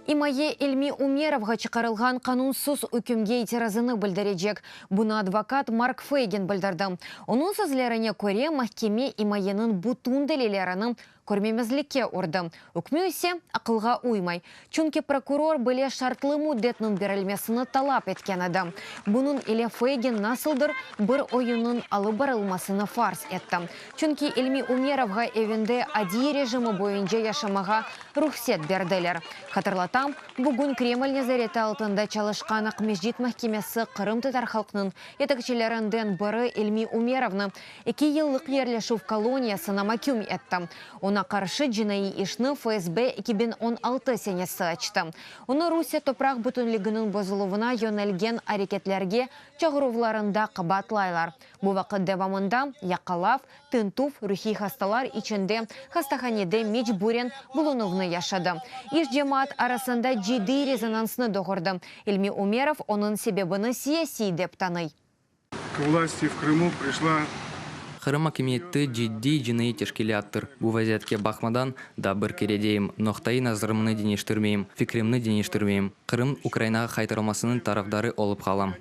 Имае Эльми Умеровға чықарылған қанунсыз үкімге итеразыны білдірежек. Бұны адвокат Марк Фейген білдірді. Оның сөзлеріне көре махкеме имаенің бұтун дәлелерінің көрмемізлікке ұрды. Үкімі есе ақылға уймай. Чүнки прокурор біле шартлы мұддетнің берілмесіні талап еткен еді. Бұның еле Фейген насылдыр бір ойының алы барылмасыны фарс етті. Чүнки Эльми Умеровға евінде ади режимі бойынша яшамаға рұхсет берділер. Хатырлатам, бүгін Кремль незареті алтында чалышқан Ақмеждит махкемесі Қырым татар халқының етікшілерінден бірі Эльми Умеровны 2 еллық ерлешув колониясына макюм етті. Она қаршы жинайы ішні ФСБ 2016 сенесі açtı. Оны Русия топрақ бүтінлігінің бозылуына йөнелген әрекетлерге чағырувларында қабатлайлар. Бұл вақыт девамында яқалав, тынтув, рухи хасталар içinde хастаханеде мечбурен бұлынуыны яшады. Иш жемаат арасында жиди резонансны доғырды. Эльми Умеров оның себебіні саяси деп таный. К власти в Крыму пришла Қырым акимиетті жидди жинайы тешкелі аттыр. Бұл вазиятке бақмадан да бір кередейім. Ноқтайы назырымыны денештірмейім, фикремні денештірмейім. Қырым Украинаға қайтарылмасының тарафдары олып қалам.